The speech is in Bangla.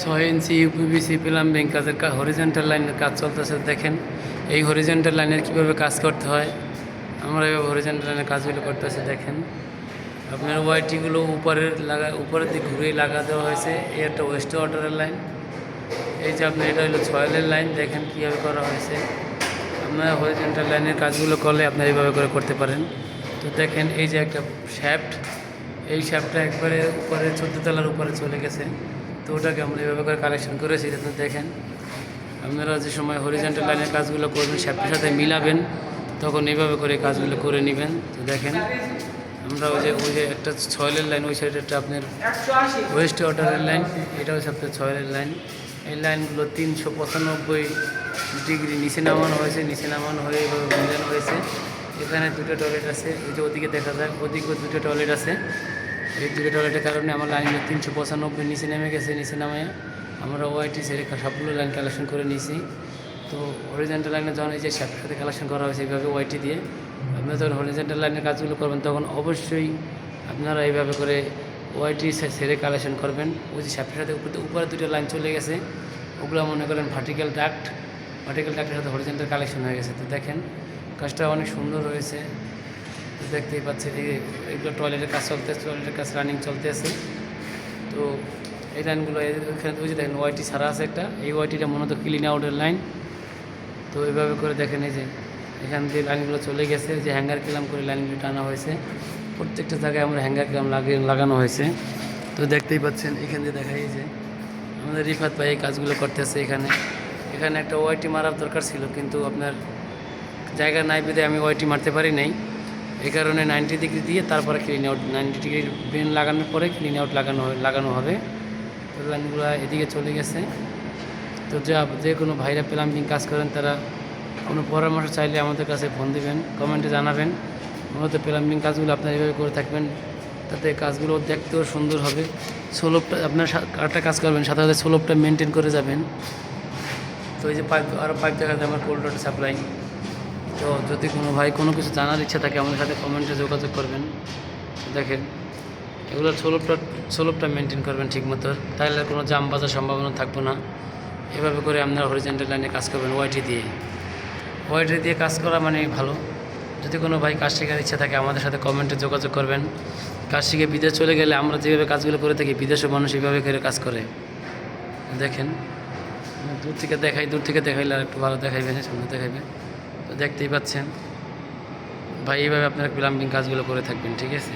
6 ইঞ্চি ইউপিভিসি প্লাম্বিং কাজের হরিজেন্টাল লাইনের কাজ চলতেছে। দেখেন এই হরিজেন্টাল লাইনের কীভাবে কাজ করতে হয়, আমরা এভাবে হরিজেন্টাল লাইনের কাজগুলো করতেছি। দেখেন আপনার ওয়াইটিগুলো উপরের দিকে ঘুরিয়ে লাগা দেওয়া হয়েছে। এই একটা ওয়েস্ট ওয়াটারের লাইন, এই যে আপনার এটা হলো সয়েলের লাইন। দেখেন কীভাবে করা হয়েছে। আপনার হরিজেন্টাল লাইনের কাজগুলো করলে আপনার এইভাবে করে করতে পারেন। তো দেখেন এই যে একটা শ্যাফট, এই শ্যাফটটা একবারে উপরে 14 তলার উপরে চলে গেছে। তো ওটাকে আমরা এইভাবে করে কালেকশন করেছি। যাতে দেখেন আপনারা যে সময় হরিজেন্টাল লাইনের কাজগুলো করবেন, শ্যাফটের সাথে মিলাবেন, তখন এইভাবে করে কাজগুলো করে নেবেন। তো দেখেন আমরা ওই যে একটা সয়েলের লাইন, ওই সাইডেরটা আপনার ওয়েস্ট ওয়াটারের লাইন, এটা হচ্ছে আপনার সয়েলের লাইন। এই লাইনগুলো 395 ডিগ্রি নিচে নামানো হয়েছে, নিচে নামানো হয়ে এইভাবে মিলানো হয়েছে। এখানে দুটো টয়লেট আছে, ওই যে ওদিকে দেখা যায়, ওদিকেও দুটো টয়লেট আছে। এই দুটো টয়লেটের কারণে আমার লাইনগুলো 395 নিচে নেমে গেছে। নিচে নামে আমরা ওয়াইটি সেরে সবগুলো লাইন কালেকশন করে নিয়েছি। তো হরিজেন্টাল লাইনে যখন এই যে শ্যাফটের সাথে কালেকশন করা হয়েছে এইভাবে ওয়াইটি দিয়ে, আপনারা যখন হরিজেন্টাল লাইনের কাজগুলো করবেন তখন অবশ্যই আপনারা এইভাবে করে ওয়াইটি সেরে কালেকশন করবেন। ওই যে শ্যাফটের সাথে উপরে দুটো লাইন চলে গেছে, ওগুলো মনে করেন ভার্টিক্যাল ডাক্টের সাথে হরিজেন্টাল কালেকশন হয়ে গেছে। তো দেখেন কাজটা অনেক সুন্দর হয়েছে। দেখতেই পাচ্ছেন এইগুলো টয়লেটের কাজ চলতেছে, টয়লেটের কাজ রানিং চলতেছে। তো এই লাইনগুলো ওইখানে ওই যে দেখেন ওয়াইটি ছাড়া আছে একটা, এই ওয়াইটিটা মূলত ক্লিন আউটের লাইন। তো এইভাবে করে দেখেন এই যে এখান দিয়ে লাইনগুলো চলে গেছে, যে হ্যাঙ্গার কিলাম করে লাইনগুলো টানা হয়েছে। প্রত্যেকটা জায়গায় আমরা হ্যাঙ্গার কিলাম লাগানো হয়েছে। তো দেখতেই পাচ্ছেন এখান দিয়ে দেখাই যে আমাদের রিফাত ভাই এই কাজগুলো করতেছে। এখানে একটা ওয়াইটি মারার দরকার ছিল, কিন্তু আপনার জায়গা নাই বেঁধে আমি ওয়াইটি মারতে পারি নাই। এই কারণে 90 ডিগ্রি দিয়ে তারপরে ক্লিন আউট, 90 ডিগ্রি বেন লাগানোর পরে ক্লিন আউট লাগানো হবে। তো লাইনগুলো এদিকে চলে গেছে। তো যে কোনো ভাইরা প্লাম্বিং কাজ করেন তারা কোনো পরামর্শ চাইলে আমাদের কাছে ফোন দিবেন, কমেন্টে জানাবেন। মূলত প্লাম্বিং কাজগুলো আপনারা এইভাবে করে থাকবেন, তাতে কাজগুলো দেখতেও সুন্দর হবে। স্লোপটা আপনার আরেকটা কাজ করবেন, সাথে সাথে স্লোপটা মেনটেন করে যাবেন। তো এই যে পাইপ দেখা যায় আমার কোল্ড ওয়াটার সাপ্লাই। তো যদি কোনো ভাই কোনো কিছু জানার ইচ্ছা থাকে আমাদের সাথে কমেন্টে যোগাযোগ করবেন। দেখেন এগুলো স্লোপটা মেনটেন করবেন ঠিকমতো, তাহলে কোনো জাম বাজার সম্ভাবনা থাকবে না। এভাবে করে আপনারা হরিজেন্টাল লাইনে কাজ করবেন ওয়াইটি দিয়ে কাজ করা মানে ভালো। যদি কোনো ভাই কাজ শেখার ইচ্ছা থাকে আমাদের সাথে কমেন্টে যোগাযোগ করবেন। কাজ শিখে বিদেশ চলে গেলে আমরা যেভাবে কাজগুলো করে থাকি, বিদেশের মানুষ এইভাবে করে কাজ করে। দেখেন দূর থেকে দেখাইলে আর একটু ভালো দেখাইবে, সামনে দেখাইবে। তো দেখতেই পাচ্ছেন ভাই, এইভাবে আপনারা প্লাম্বিং কাজগুলো করে থাকবেন, ঠিক আছে।